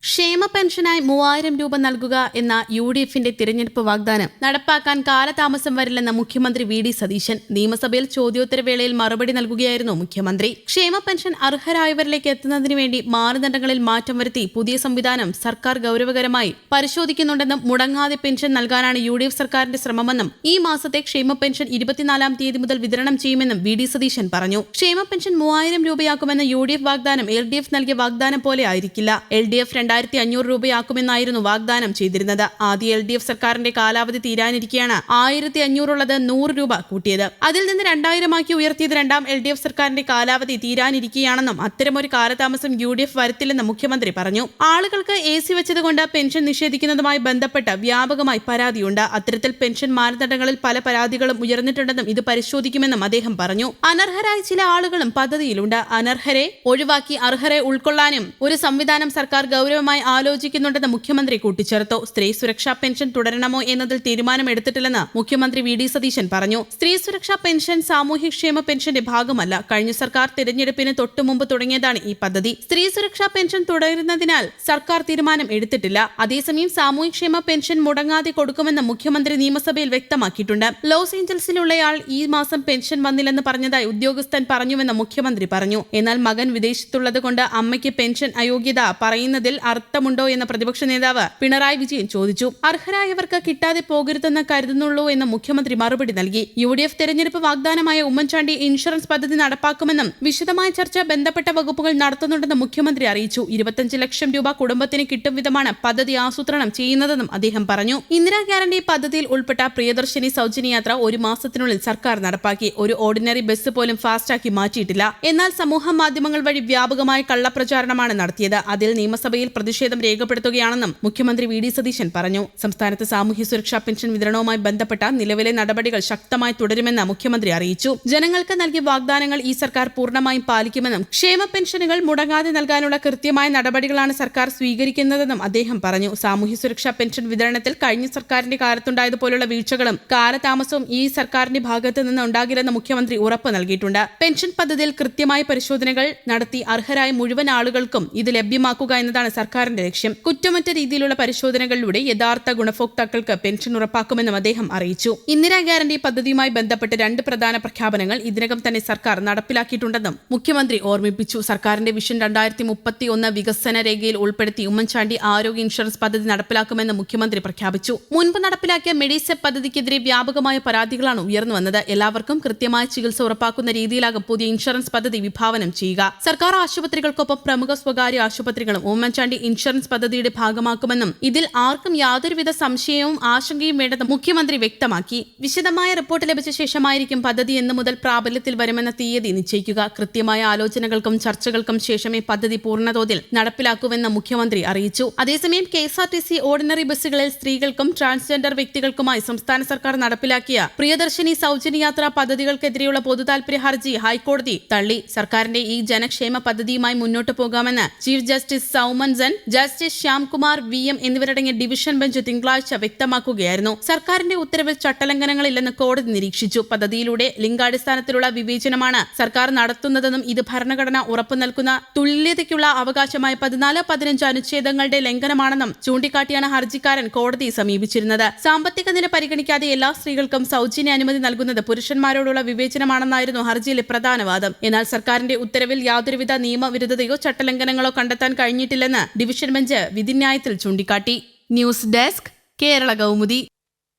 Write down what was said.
ക്ഷേമ പെൻഷനായി 3000 രൂപ നൽകുക എന്ന UDFന്റെ തിരഞ്ഞെടുപ്പ് വാഗ്ദാനം നടപ്പാക്കാൻ കാലതാമസം വരില്ലെന്ന് മുഖ്യമന്ത്രി VD സതീശൻ. നിയമസഭയിൽ ചോദ്യോത്തരവേളയിൽ മറുപടി നൽകുകയായിരുന്നു മുഖ്യമന്ത്രി. ക്ഷേമ പെൻഷൻ അർഹരായവരിലേക്ക് എത്തുന്നതിനു വേണ്ടി മാനദണ്ഡങ്ങളിൽ മാറ്റം വരുത്തി പുതിയ സംവിധാനം സർക്കാർ ഗൌരവകരമായി പരിശോധിക്കുന്നുണ്ടെന്നും മുടങ്ങാതെ പെൻഷൻ നൽകാനാണ് UDF സർക്കാരിന്റെ ശ്രമമെന്നും ഈ മാസത്തെ ക്ഷേമ പെൻഷൻ 24-ാം തീയതി മുതൽ വിതരണം ചെയ്യുമെന്നും VD സതീശൻ പറഞ്ഞു. ക്ഷേമ പെൻഷൻ 3000 രൂപയാക്കുമെന്ന UDF വാഗ്ദാനം LDF നൽകിയ വാഗ്ദാനം പോലെ ആയിരിക്കില്ല. LDF 2500 രൂപയാക്കുമെന്നായിരുന്നു വാഗ്ദാനം ചെയ്തിരുന്നത്. ആദ്യ LDF സർക്കാരിന്റെ കാലാവധി തീരാനിരിക്കെയാണ് 1500 ഉള്ളത് 100 രൂപ കൂട്ടിയത്. അതിൽ നിന്ന് 2000 ഉയർത്തിയത് രണ്ടാം LDF സർക്കാരിന്റെ കാലാവധി തീരാനിരിക്കുകയാണെന്നും അത്തരമൊരു കാലതാമസം UDF വരുത്തില്ലെന്നും മുഖ്യമന്ത്രി പറഞ്ഞു. ആളുകൾക്ക് AC വെച്ചതുകൊണ്ട് പെൻഷൻ നിഷേധിക്കുന്നതുമായി ബന്ധപ്പെട്ട് വ്യാപകമായി പരാതിയുണ്ട്. അത്തരത്തിൽ പെൻഷൻ മാനദണ്ഡങ്ങളിൽ പല പരാതികളും ഉയർന്നിട്ടുണ്ടെന്നും ഇത് പരിശോധിക്കുമെന്നും അദ്ദേഹം പറഞ്ഞു. അനർഹരായ ചില ആളുകളും പദ്ധതിയിലുണ്ട്. അനർഹരെ ഒഴിവാക്കി അർഹരെ ഉൾക്കൊള്ളാനും ഒരു സംവിധാനം സർക്കാർ ഗൌരവമായി ആലോചിക്കുന്നുണ്ടെന്ന് മുഖ്യമന്ത്രി കൂട്ടിച്ചേർത്തു. സ്ത്രീ സുരക്ഷാ പെൻഷൻ തുടരണമോ എന്നതിൽ തീരുമാനമെടുത്തിട്ടില്ലെന്ന് മുഖ്യമന്ത്രി VD സതീശൻ പറഞ്ഞു. സ്ത്രീ സുരക്ഷാ പെൻഷൻ സാമൂഹ്യക്ഷേമ പെൻഷന്റെ ഭാഗമല്ല. കഴിഞ്ഞ സർക്കാർ തിരഞ്ഞെടുപ്പിന് തൊട്ടുമുമ്പ് തുടങ്ങിയതാണ് ഈ പദ്ധതി. സ്ത്രീ സുരക്ഷാ പെൻഷൻ തുടരുന്നതിനാൽ സർക്കാർ തീരുമാനം എടുത്തിട്ടില്ല. അതേസമയം സാമൂഹ്യക്ഷേമ പെൻഷൻ മുടങ്ങാതെ കൊടുക്കുമെന്ന് മുഖ്യമന്ത്രി നിയമസഭയിൽ വ്യക്തമാക്കിയിട്ടുണ്ട്. ലോസ് ഏഞ്ചൽസിലുള്ളയാൾ ഈ മാസം പെൻഷൻ വന്നില്ലെന്ന് പറഞ്ഞതായി ഉദ്യോഗസ്ഥൻ പറഞ്ഞുവെന്ന് മുഖ്യമന്ത്രി പറഞ്ഞു. എന്നാൽ മകൻ വിദേശത്തുള്ളത് കൊണ്ട് അമ്മയ്ക്ക് പെൻഷൻ അയോഗ്യത പറയുന്നതിൽ അർത്ഥമുണ്ടോ എന്ന് പ്രതിപക്ഷ നേതാവ് പിണറായി വിജയൻ ചോദിച്ചു. അർഹരായവർക്ക് കിട്ടാതെ പോകരുതെന്ന് കരുതുന്നുള്ളൂ എന്ന് മുഖ്യമന്ത്രി മറുപടി നൽകി. UDF തെരഞ്ഞെടുപ്പ് വാഗ്ദാനമായ ഉമ്മൻചാണ്ടി ഇൻഷുറൻസ് പദ്ധതി നടപ്പാക്കുമെന്നും വിശദമായ ചർച്ച ബന്ധപ്പെട്ട വകുപ്പുകൾ നടത്തുന്നുണ്ടെന്ന് മുഖ്യമന്ത്രി അറിയിച്ചു. 25 ലക്ഷം രൂപ കുടുംബത്തിന് കിട്ടും വിധമാണ് പദ്ധതി ആസൂത്രണം ചെയ്യുന്നതെന്നും അദ്ദേഹം പറഞ്ഞു. ഇന്ദിരാ ഗ്യാരണ്ടി പദ്ധതിയിൽ ഉൾപ്പെട്ട പ്രിയദർശിനി സൗജന്യ യാത്ര ഒരു മാസത്തിനുള്ളിൽ സർക്കാർ നടപ്പാക്കി. ഒരു ഓർഡിനറി ബസ് പോലും ഫാസ്റ്റാക്കി മാറ്റിയിട്ടില്ല. എന്നാൽ സമൂഹ മാധ്യമങ്ങൾ വഴി വ്യാപകമായ കള്ളപ്രചാരണമാണ് നടത്തിയത്. അതിൽ നിയമസഭയിൽ പ്രതിഷേധം രേഖപ്പെടുത്തുകയാണെന്നും മുഖ്യമന്ത്രി VD സതീശൻ പറഞ്ഞു. സംസ്ഥാനത്ത് സാമൂഹ്യ സുരക്ഷാ പെൻഷൻ വിതരണവുമായി ബന്ധപ്പെട്ട നിലവിലെ നടപടികൾ ശക്തമായി തുടരുമെന്ന് മുഖ്യമന്ത്രി അറിയിച്ചു. ജനങ്ങൾക്ക് നൽകിയ വാഗ്ദാനങ്ങൾ ഈ സർക്കാർ പൂർണ്ണമായും പാലിക്കുമെന്നും ക്ഷേമ പെൻഷനുകൾ മുടങ്ങാതെ നൽകാനുള്ള കൃത്യമായ നടപടികളാണ് സർക്കാർ സ്വീകരിക്കുന്നതെന്നും അദ്ദേഹം പറഞ്ഞു. സാമൂഹ്യ സുരക്ഷാ പെൻഷൻ വിതരണത്തിൽ കഴിഞ്ഞ സർക്കാരിന്റെ കാലത്തുണ്ടായതുപോലുള്ള വീഴ്ചകളും കാലതാമസവും ഈ സർക്കാരിന്റെ ഭാഗത്ത് നിന്ന് ഉണ്ടാകില്ലെന്ന് മുഖ്യമന്ത്രി ഉറപ്പ് നൽകിയിട്ടുണ്ട്. പെൻഷൻ പദ്ധതിയിൽ കൃത്യമായ പരിശോധനകൾ നടത്തി അർഹരായ മുഴുവൻ ആളുകൾക്കും ഇത് ലഭ്യമാക്കുക എന്നതാണ് സർക്കാരിന്റെ ലക്ഷ്യം. കുറ്റമറ്റ രീതിയിലുള്ള പരിശോധനകളിലൂടെ യഥാർത്ഥ ഗുണഭോക്താക്കൾക്ക് പെൻഷൻ ഉറപ്പാക്കുമെന്നും അദ്ദേഹം അറിയിച്ചു. ഇന്ദിരാ ഗ്യാരണ്ടി പദ്ധതിയുമായി ബന്ധപ്പെട്ട് 2 പ്രധാന പ്രഖ്യാപനങ്ങൾ ഇതിനകം തന്നെ സർക്കാർ നടപ്പിലാക്കിയിട്ടുണ്ടെന്നും മുഖ്യമന്ത്രി ഓർമ്മിപ്പിച്ചു. സർക്കാരിന്റെ വിഷൻ 2031 വികസന രേഖയിൽ ഉൾപ്പെടുത്തി ഉമ്മൻചാണ്ടി ആരോഗ്യ ഇൻഷുറൻസ് പദ്ധതി നടപ്പിലാക്കുമെന്ന് മുഖ്യമന്ത്രി പ്രഖ്യാപിച്ചു. മുൻപ് നടപ്പിലാക്കിയ മെഡിസെപ് പദ്ധതിക്കെതിരെ വ്യാപകമായ പരാതികളാണ് ഉയർന്നു വന്നത്. എല്ലാവർക്കും കൃത്യമായ ചികിത്സ ഉറപ്പാക്കുന്ന രീതിയിലാകും പുതിയ ഇൻഷുറൻസ് പദ്ധതി വിഭാവനം ചെയ്യുക. സർക്കാർ ആശുപത്രികൾക്കൊപ്പം പ്രമുഖ സ്വകാര്യ ആശുപത്രികളും ഉമ്മൻചാണ്ടി ഇൻഷുറൻസ് പദ്ധതിയുടെ ഭാഗമാക്കുമെന്നും ഇതിൽ ആർക്കും യാതൊരുവിധ സംശയവും ആശങ്കയും വേണ്ടെന്ന് മുഖ്യമന്ത്രി വ്യക്തമാക്കി. വിശദമായ റിപ്പോർട്ട് ലഭിച്ച ശേഷമായിരിക്കും പദ്ധതി എന്ന് മുതൽ പ്രാബല്യത്തിൽ വരുമെന്ന തീയതി നിശ്ചയിക്കുക. കൃത്യമായ ആലോചനകൾക്കും ചർച്ചകൾക്കും ശേഷമേ പദ്ധതി പൂർണ്ണതോതിൽ നടപ്പിലാക്കുമെന്ന് മുഖ്യമന്ത്രി അറിയിച്ചു. അതേസമയം KSRTC ഓർഡിനറി ബസ്സുകളിൽ സ്ത്രീകൾക്കും ട്രാൻസ്ജെൻഡർ വ്യക്തികൾക്കുമായി സംസ്ഥാന സർക്കാർ നടപ്പിലാക്കിയ പ്രിയദർശിനി സൗജന്യ യാത്രാ പദ്ധതികൾക്കെതിരെയുള്ള പൊതുതാൽപര്യ ഹർജി ഹൈക്കോടതി തള്ളി. സർക്കാരിന്റെ ഈ ജനക്ഷേമ പദ്ധതിയുമായി മുന്നോട്ടു പോകാമെന്ന് chief justice സൗമൻസൻ, justice Shyamkumar VM എന്നിവരടങ്ങിയ ഡിവിഷൻ ബെഞ്ച് തിങ്കളാഴ്ച വ്യക്തമാക്കുകയായിരുന്നു. സർക്കാരിന്റെ ഉത്തരവിൽ ചട്ടലംഘനങ്ങളില്ലെന്ന് കോടതി നിരീക്ഷിച്ചു. പദ്ധതിയിലൂടെ ലിംഗാടിസ്ഥാനത്തിലുള്ള വിവേചനമാണ് സർക്കാർ നടത്തുന്നതെന്നും ഇത് ഭരണഘടന ഉറപ്പു നൽകുന്ന തുല്യതയ്ക്കുള്ള അവകാശമായ 14-15 അനുച്ഛേദങ്ങളുടെ ലംഘനമാണെന്നും ചൂണ്ടിക്കാട്ടിയാണ് ഹർജിക്കാരൻ കോടതിയെ സമീപിച്ചിരുന്നത്. സാമ്പത്തിക നില പരിഗണിക്കാതെ എല്ലാ സ്ത്രീകൾക്കും സൗജന്യ അനുമതി നൽകുന്നത് പുരുഷന്മാരോടുള്ള വിവേചനമാണെന്നായിരുന്നു ഹർജിയിലെ പ്രധാന വാദം. എന്നാൽ സർക്കാരിന്റെ ഉത്തരവിൽ യാതൊരുവിധ നിയമവിരുദ്ധതയോ ചട്ടലംഘനങ്ങളോ കണ്ടെത്താൻ കഴിഞ്ഞിട്ടില്ലെന്ന് ഡിവിഷൻ ബെഞ്ച് വിധിന്യായത്തിൽ ചൂണ്ടിക്കാട്ടി. News desk, Kerala Kaumudi.